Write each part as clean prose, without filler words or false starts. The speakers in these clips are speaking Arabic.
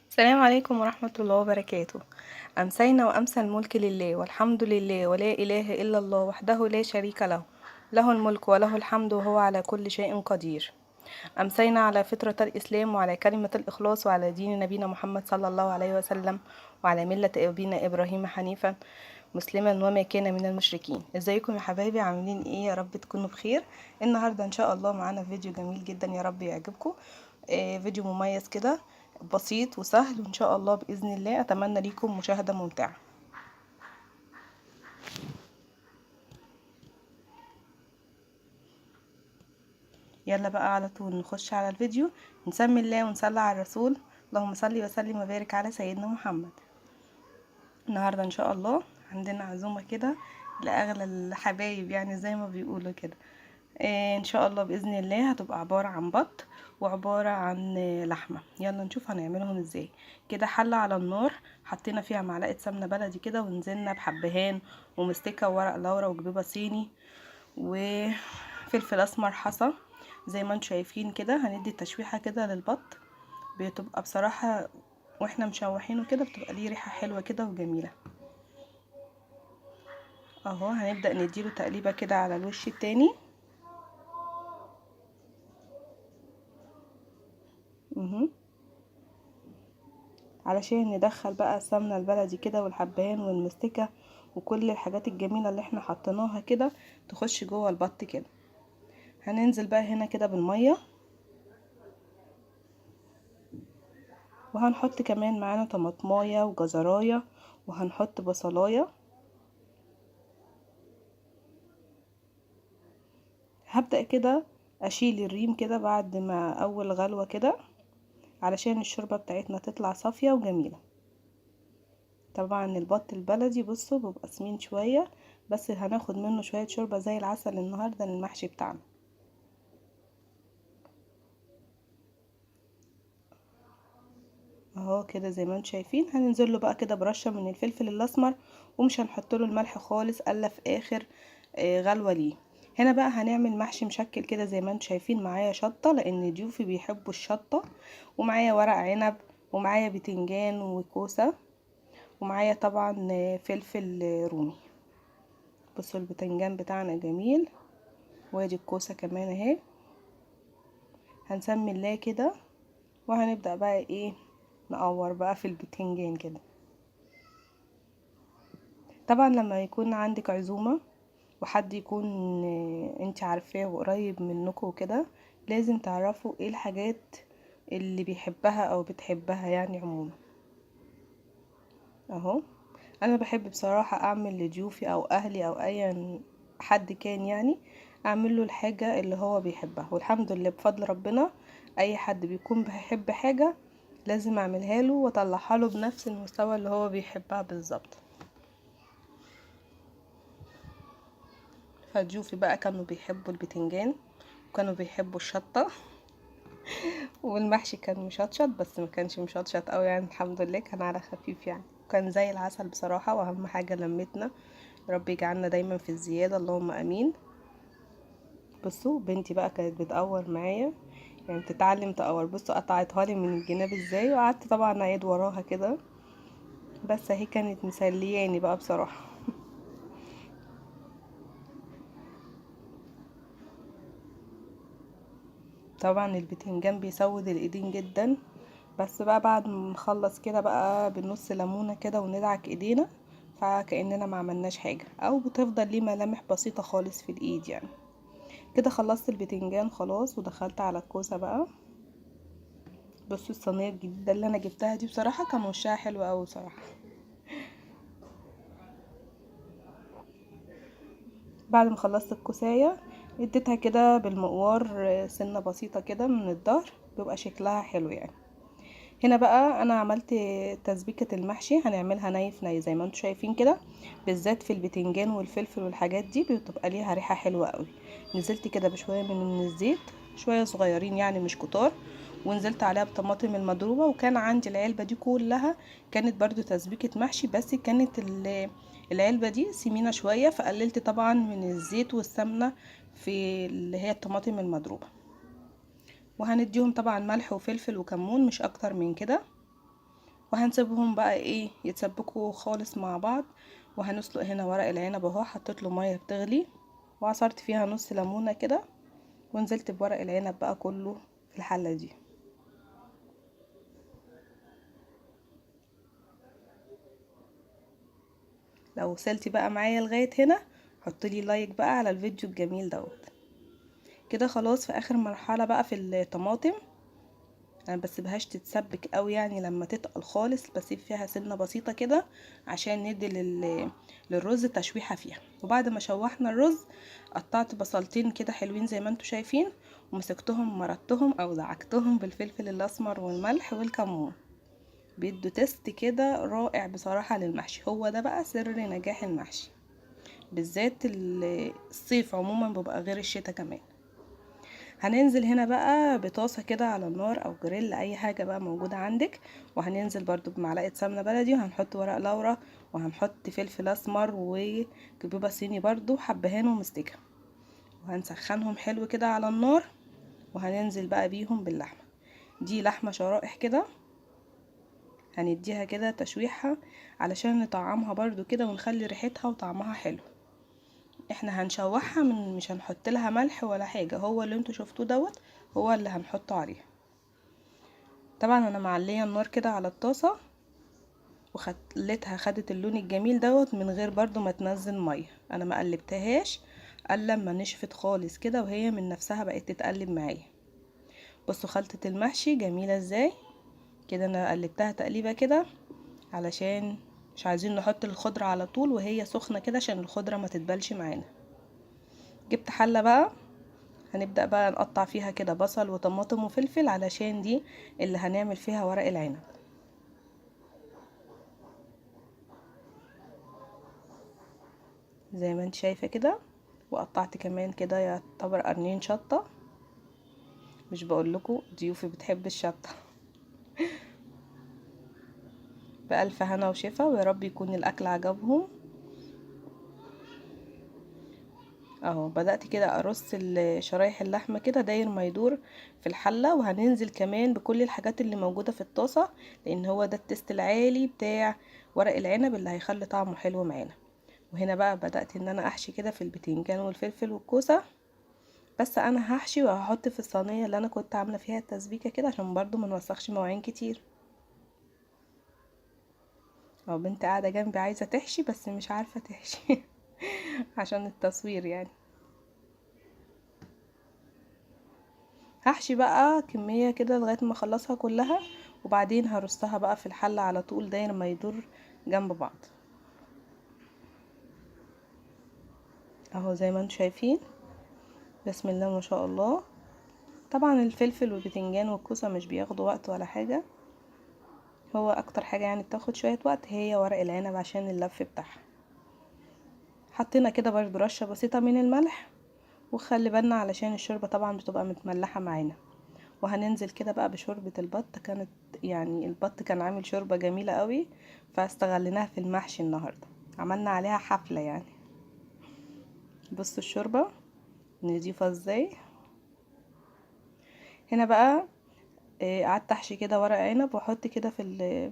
السلام عليكم ورحمة الله وبركاته. أمسينا وأمسى الملك لله والحمد لله ولا إله إلا الله وحده لا شريك له، له الملك وله الحمد وهو على كل شيء قدير. أمسينا على فطرة الإسلام وعلى كلمة الإخلاص وعلى دين نبينا محمد صلى الله عليه وسلم وعلى ملة أبينا إبراهيم حنيفا مسلما وما كان من المشركين. ازيكم يا حبايبي، عاملين ايه؟ يا رب تكونوا بخير. النهارده ان شاء الله معانا فيديو جميل جدا، يا رب يعجبكم. فيديو مميز كده، بسيط وسهل، وان شاء الله باذن الله اتمنى ليكم مشاهده ممتعه. يلا بقى على طول نخش على الفيديو، نسمي الله ونصلي على الرسول. اللهم صل وسلم وبارك على سيدنا محمد. النهارده ان شاء الله عندنا عزومه كده لاغلى الحبايب، يعني زي ما بيقولوا كده. ان شاء الله باذن الله هتبقى عباره عن بط وعباره عن لحمه. يلا نشوف هنعملهم ازاي. كده حله على النار، حطينا فيها معلقه سمنه بلدي كده، ونزلنا بحبهان ومستكه وورق لورا وجبيبه صيني وفلفل اسمر حصى. زي ما انتم شايفين كده هندي تشويحه كده للبط، بتبقى بصراحه واحنا مشوحينه كده بتبقى ليه ريحه حلوه كده وجميله. اهو هنبدا نديله تقليبه كده على الوش التاني. علشان ندخل بقى السمنه البلدي كده والحبهان والمستكه وكل الحاجات الجميله اللي احنا حطيناها كده تخش جوه البط كده. هننزل بقى هنا كده بالميه، وهنحط كمان معانا طماطمايه وجزرايه، وهنحط بصلايه. هبدأ كده اشيل الريم كده بعد ما اول غلوه كده، علشان الشوربه بتاعتنا تطلع صافيه وجميله. طبعا البط البلدي بصوا بيبقى سمين شويه، بس هناخد منه شويه شوربه زي العسل النهارده للمحشي بتاعنا. اهو كده زي ما انتم شايفين. هننزل له بقى كده برشه من الفلفل الاسمر، ومش هنحط له الملح خالص الا في اخر غلوه ليه. هنا بقى هنعمل محشي مشكل كده زي ما انتم شايفين. معايا شطه لان ضيوفي بيحبوا الشطه، ومعايا ورق عنب، ومعايا بتنجان وكوسه، ومعايا طبعا فلفل رومي. بصوا البتنجان بتاعنا جميل، وادي الكوسه كمان اهي. هنسمي الله كده، وهنبدأ بقى ايه، نقور بقى في البتنجان كده. طبعا لما يكون عندك عزومة وحد يكون انت عارفاه وقريب منكم وكده، لازم تعرفوا ايه الحاجات اللي بيحبها او بتحبها يعني عموما. اهو انا بحب بصراحة اعمل لضيوفي او اهلي او اي حد كان، يعني اعمل له الحاجة اللي هو بيحبها. والحمد لله بفضل ربنا اي حد بيكون بيحب حاجة لازم اعملها له واطلعها له بنفس المستوى اللي هو بيحبها بالظبط. فضيوفي بقى كانوا بيحبوا البتنجان، وكانوا بيحبوا الشطة، والمحشي كان مشطشط بس ما كانش مشطشط قوي يعني، الحمد لله كان على خفيف يعني، كان زي العسل بصراحة. واهم حاجة لمتنا، ربي يجعلنا دايما في الزيادة اللهم امين. بصوا بنتي بقى كانت بتقور معايا، يعني بتتعلم تقور. بصوا قطعتها لي من الجناب ازاي، وقعدت طبعا اعيد وراها كده، بس هي كانت مسلياني بقى بصراحة. طبعا البتنجان بيسود الايدين جدا، بس بقى بعد ما نخلص كده بقى بنص ليمونه كده وندعك ايدينا، فكأننا ما عملناش حاجه، او بتفضل ليه ملامح بسيطه خالص في الايد يعني. كده خلصت البتنجان خلاص، ودخلت على الكوسه بقى. بصوا الصينيه الجديده اللي انا جبتها دي بصراحه كان وشها حلو قوي بصراحه. بعد ما خلصت الكوسايه اديتها كده بالمقوار سنه بسيطه كده من الظهر، بيبقى شكلها حلو يعني. هنا بقى انا عملت تسبيكة المحشي، هنعملها ني في ني زي ما انتم شايفين كده، بالذات في البتنجان والفلفل والحاجات دي بتبقى ليها ريحة حلوة قوي. نزلت كده بشوية من الزيت، شوية صغيرين يعني مش كتار، ونزلت عليها بطماطم المضروبة. وكان عندي العلبة دي كلها كانت برضو تسبيكة محشي، بس كانت العلبة دي سمينة شوية، فقللت طبعا من الزيت والسمنة في اللي هي الطماطم المضروبة. وهنديهم طبعا ملح وفلفل وكمون مش اكتر من كده. وهنسيبهم بقى ايه يتسبكوا خالص مع بعض. وهنسلق هنا ورق العنب اهو، حطيت له ميه بتغلي وعصرت فيها نص ليمونه كده، ونزلت بورق العنب بقى كله في الحله دي. لو وصلتي بقى معايا لغايه هنا حطلي لايك بقى على الفيديو الجميل دوت. كده خلاص في اخر مرحله بقى في الطماطم. انا بسيبهاش تتسبك قوي يعني، لما تتقل خالص بسيب فيها سنه بسيطه كده عشان ندي للرز تشويحه فيها. وبعد ما شوحنا الرز قطعت بصلتين كده حلوين زي ما انتم شايفين، ومسكتهم مرطتهم او دعكتهم بالفلفل الاسمر والملح والكمون. بيدوا تيست كده رائع بصراحه للمحشي. هو ده بقى سر نجاح المحشي، بالذات الصيف عموما بيبقى غير الشتاء كمان. هننزل هنا بقى بطاسة كده على النار او جريل اي حاجة بقى موجودة عندك، وهننزل برضو بمعلقة سمنة بلدي، وهنحط ورق لورا، وهنحط فلفل اسمر وكبوبة صيني برضو حبهان ومستكة، وهنسخنهم حلو كده على النار. وهننزل بقى بيهم باللحمة. دي لحمة شرائح كده، هنديها كده تشويحة علشان نطعمها برضو كده ونخلي ريحتها وطعمها حلو. احنا هنشوحها مش هنحط لها ملح ولا حاجة، هو اللي انتوا شفتوه دوت هو اللي هنحطه عليها. طبعا انا معليه النار كده على الطاسه، وخليتها خدت اللون الجميل دوت من غير برضو ما تنزل ميه. انا ما قلبتهاش الا لما نشفت خالص كده، وهي من نفسها بقت تتقلب معايا. بصوا خلطه المحشي جميله ازاي كده. انا قلبتها تقليبه كده علشان مش عايزين نحط الخضره على طول وهي سخنه كده عشان الخضره ما تتبلش معانا. جبت حله بقى، هنبدأ بقى نقطع فيها كده بصل وطماطم وفلفل علشان دي اللي هنعمل فيها ورق العنب. زي ما انت شايفة كده. وقطعت كمان كده يعتبر قرنين شطة، مش بقولكوا ضيوفي بتحب الشطة. بألف هنا وشفا، ويا رب يكون الأكل عجبهم. اهو بدأت كده ارص شرايح اللحمة كده داير ما يدور في الحلة، وهننزل كمان بكل الحاجات اللي موجودة في الطاسة، لان هو ده التست العالي بتاع ورق العنب اللي هيخلي طعمه حلو معانا. وهنا بقى بدأت ان انا احشي كده في البتنجان والفلفل والكوسة. بس انا هحشي وهحط في الصينية اللي انا كنت عاملة فيها التسبيكة كده عشان برضو ما نوسخش مواعين كتير. او بنت قاعدة جنبي عايزة تحشي بس مش عارفة تحشي عشان التصوير يعني. هحشي بقى كمية كده لغاية ما اخلصها كلها، وبعدين هرصها بقى في الحلة على طول داير ما يدور جنب بعض. اهو زي ما انتم شايفين، بسم الله ما شاء الله. طبعا الفلفل والبتنجان والكوسة مش بياخدوا وقت ولا حاجة، هو اكتر حاجة يعني بتاخد شوية وقت هي ورق العنب عشان اللف بتاعها. حطينا كده برضو رشة بسيطة من الملح، وخلي بالنا علشان الشوربة طبعا بتبقى متملحة معانا. وهننزل كده بقى بشوربة البط. كانت يعني البط كان عامل شوربة جميلة قوي، فاستغليناها في المحشي النهاردة، عملنا عليها حفلة يعني. بصوا الشوربة نضيفها ازاي. هنا بقى قعدت احشي كده ورق عنب واحط كده في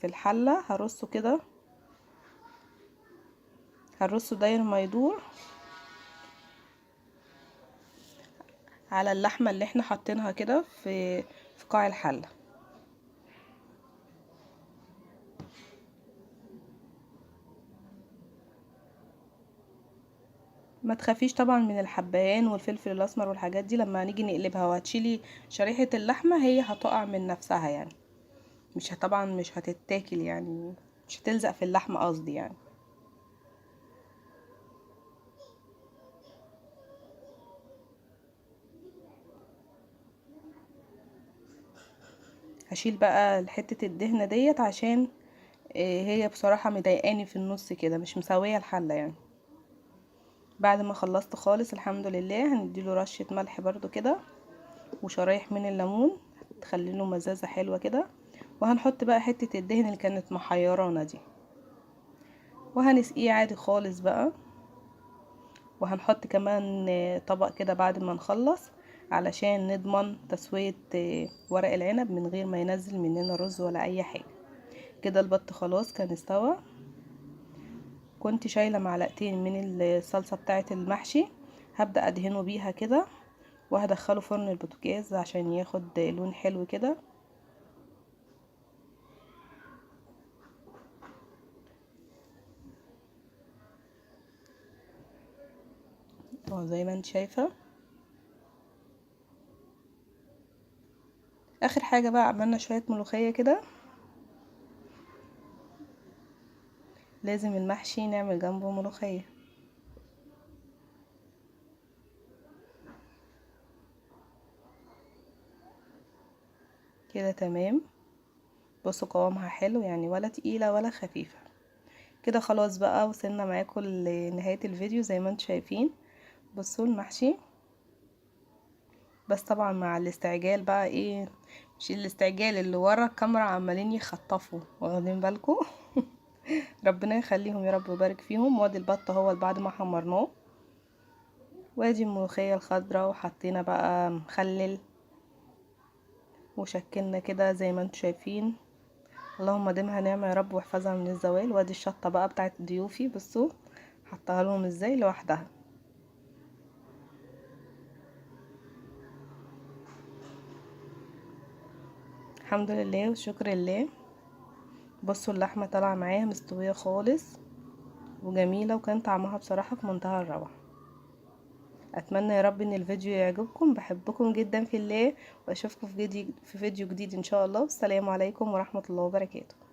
الحلة. هرصه كده، هرصه داير ما يدور على اللحمة اللي احنا حاطينها كده في قاع الحلة. ما تخافيش طبعا من الحبهان والفلفل الاسمر والحاجات دي، لما نيجي نقلبها وهتشيلي شريحة اللحمة هي هتقع من نفسها يعني، طبعا مش هتتاكل يعني، مش هتلزق في اللحمة قصدي يعني. هشيل بقى حتة الدهنة ديت عشان هي بصراحة مضايقاني في النص كده، مش مسوية الحلة يعني. بعد ما خلصت خالص الحمد لله هنديله رشة ملح برضو كده، وشرايح من الليمون تخلي له مزازة حلوة كده. وهنحط بقى حتة الدهن اللي كانت محيرانا دي، وهنسقيه عادي خالص بقى. وهنحط كمان طبق كده بعد ما نخلص علشان نضمن تسوية ورق العنب من غير ما ينزل مننا رز ولا اي حاجة. كده البط خلاص كان استوى. كنت شايلة معلقتين من الصلصة بتاعة المحشي، هبدأ ادهنه بيها كده وهدخله فرن البوتاجاز عشان ياخد لون حلو كده. زي ما انت شايفة. اخر حاجة بقى عملنا شوية ملوخية كده. لازم المحشي نعمل جنبه ملوخية. كده تمام. بصوا قوامها حلو يعني، ولا تقيلة ولا خفيفة. كده خلاص بقى وصلنا معاكم لنهاية الفيديو زي ما انتم شايفين. بصوا المحشي، بس طبعا مع الاستعجال بقى ايه، مش الاستعجال اللي ورا الكاميرا عمالين يخطفوا، واخدين بالكم. ربنا يخليهم يا رب ويبارك فيهم. وادي البط هو بعد ما حمرناه، وادي الملوخية الخضراء، وحطينا بقى مخلل وشكلنا كده زي ما انتم شايفين. اللهم ديمها نعمة يا رب واحفظها من الزوال. وادي الشطة بقى بتاعت ضيوفي، بصوا حطها لهم ازاي لوحدها. الحمد لله وشكر لله. بصوا اللحمة طالعة معاها مستوية خالص وجميلة، وكان طعمها بصراحة في منتهى الروعة. اتمنى يا رب ان الفيديو يعجبكم. بحبكم جدا في الله، واشوفكم في فيديو جديد ان شاء الله. والسلام عليكم ورحمة الله وبركاته.